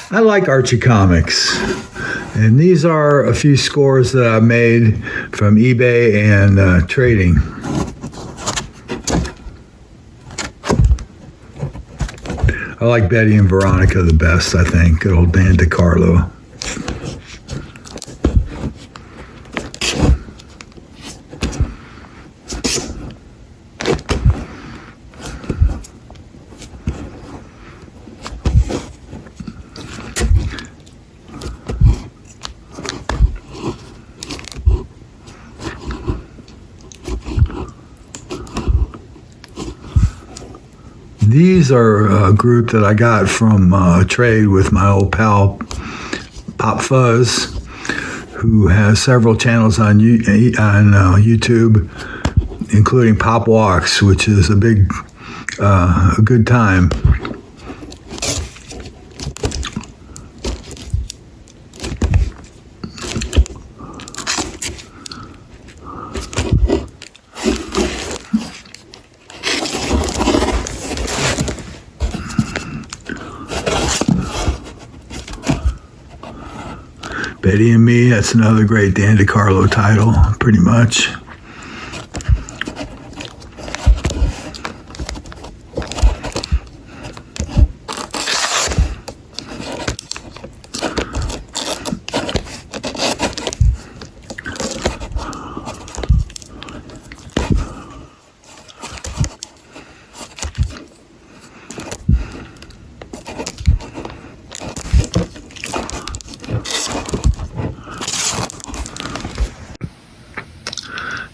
I like Archie comics, and these are a few scores that I made from eBay and trading. I like Betty and Veronica the best, I think. Good old Dan DeCarlo. These are a group that I got from a trade with my old pal, Pop Fuzz, who has several channels on YouTube, including Pop Walks, which is a good time. Betty and Me, that's another great Dan DeCarlo title, pretty much.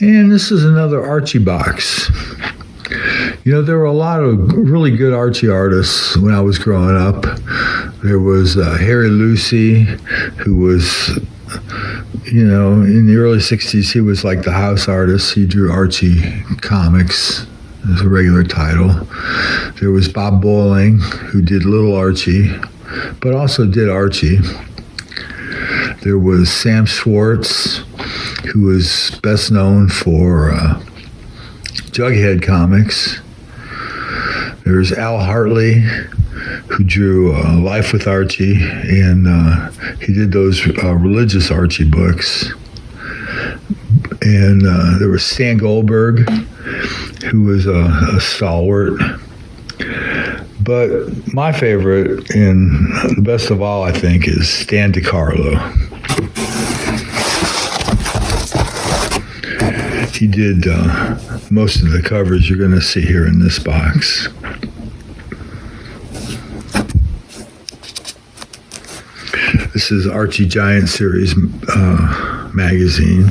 And this is another Archie box. You know, there were a lot of really good Archie artists when I was growing up. There was Harry Lucy, who was, you know, in the early 60s, he was like the house artist. He drew Archie comics as a regular title. There was Bob Bowling, who did Little Archie, but also did Archie. There was Sam Schwartz, who was best known for Jughead comics. There's Al Hartley, who drew Life with Archie, and he did those religious Archie books. And there was Stan Goldberg, who was a stalwart. But my favorite, and the best of all, I think, is Stan DeCarlo. He did most of the covers you're going to see here in this box. This is Archie Giant Series magazine.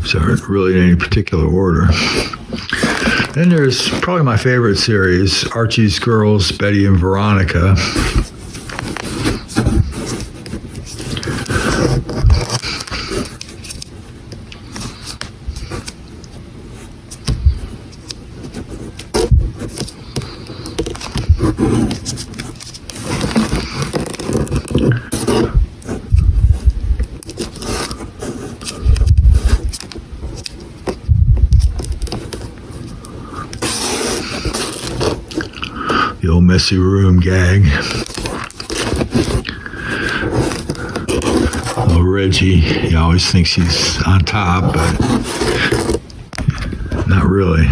So really in any particular order. Then there's probably my favorite series, Archie's Girls, Betty and Veronica. The old messy room gag. Little Reggie, he always thinks he's on top, but not really.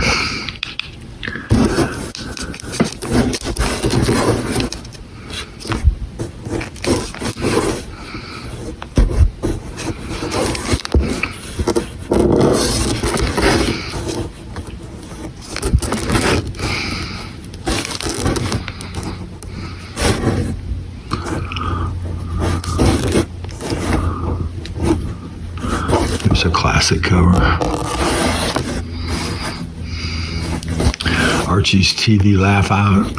It's a classic cover. Archie's TV Laugh Out.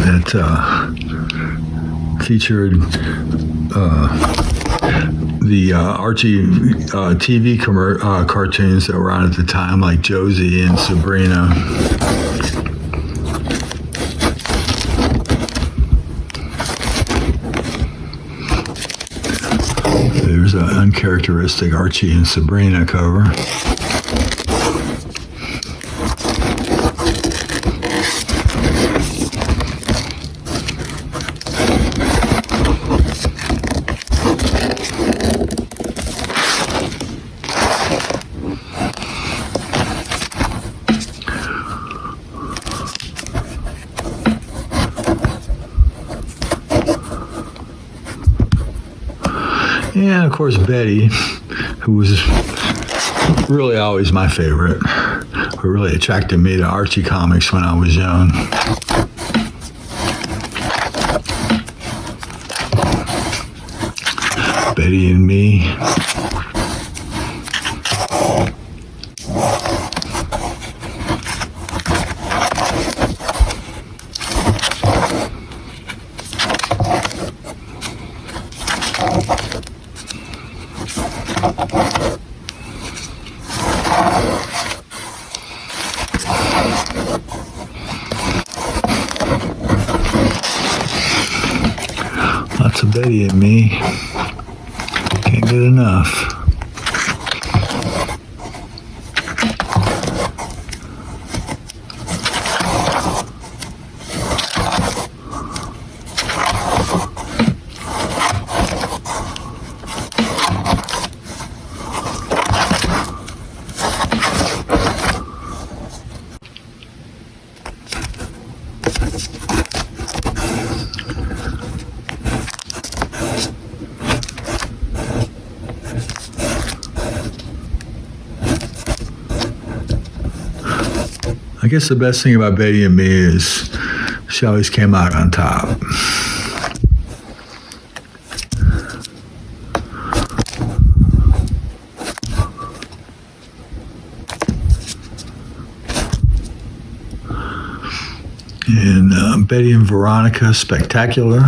That featured the Archie TV cartoons that were on at the time, like Josie and Sabrina. There's an uncharacteristic Archie and Sabrina cover. And of course Betty, who was really always my favorite, who really attracted me to Archie comics when I was young. Betty and Me. Lots of Betty and Me. Can't get enough. I guess the best thing about Betty and Me is she always came out on top. And Betty and Veronica, Spectacular.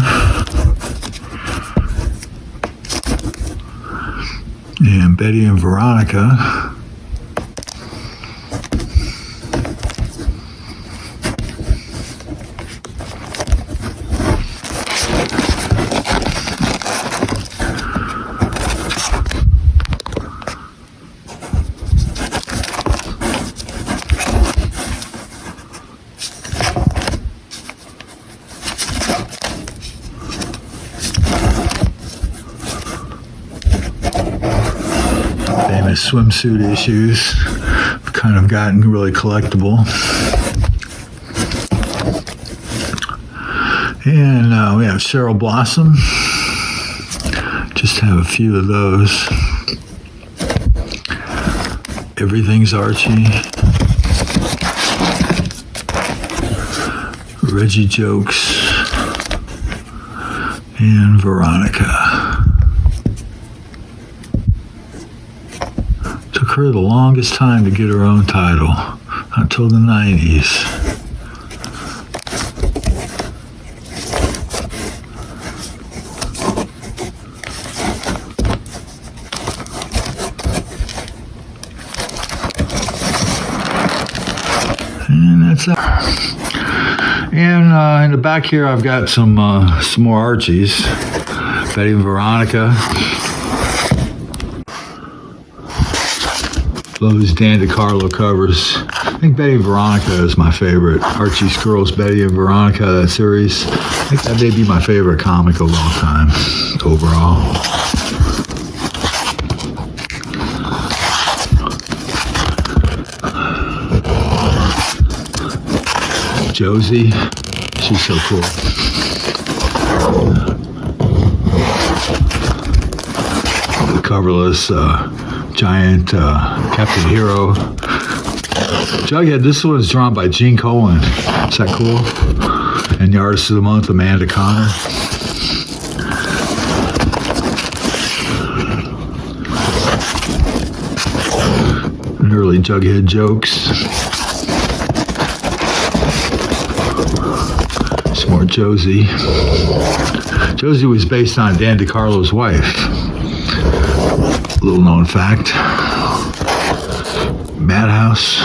And Betty and Veronica. Famous swimsuit issues have kind of gotten really collectible. And we have Cheryl Blossom. Just have a few of those. Everything's Archie. Reggie Jokes. And Veronica. Took her the longest time to get her own title, until the 90s. And that's it. And in the back here, I've got some more Archies. Betty and Veronica. Those Dan DeCarlo covers. I think Betty and Veronica is my favorite. Archie's Girls, Betty and Veronica, that series. I think that may be my favorite comic of all time, overall. Josie, she's so cool. The coverless giant Captain Hero. Jughead, this one is drawn by Gene Colan. Is that cool? And the Artist of the Month, Amanda Connor. And early Jughead jokes. Some more Josie. Josie was based on Dan DeCarlo's wife. Little known fact. Madhouse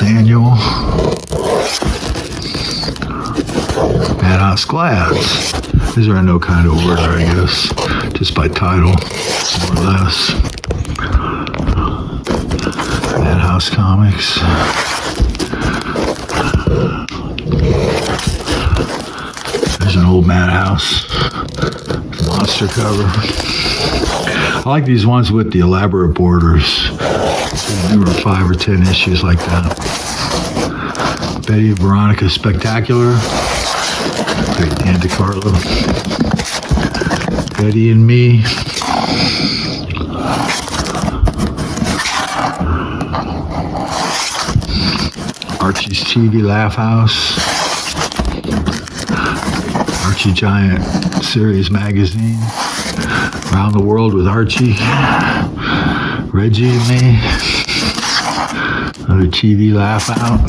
Annual. Madhouse Glass. These are in no kind of order, I guess, just by title, more or less. Madhouse Comics. There's an old Madhouse monster cover. I like these ones with the elaborate borders. There were 5 or 10 issues like that. Betty and Veronica Spectacular. Great Dan DeCarlo. Betty and Me. Archie's TV Laugh House. Archie Giant Series Magazine. Around the World with Archie. Reggie and Me. Another TV Laugh Out.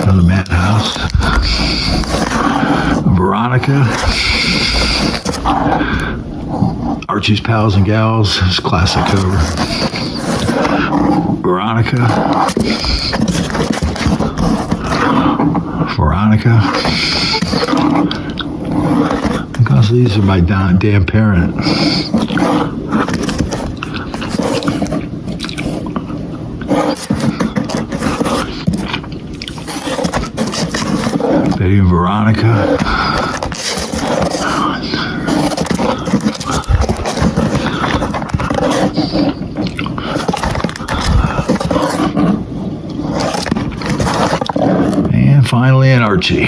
Another Madhouse. Veronica. Archie's Pals and Gals. His classic cover. Veronica. Because these are by Dan Parent. Betty and Veronica. And finally, an Archie.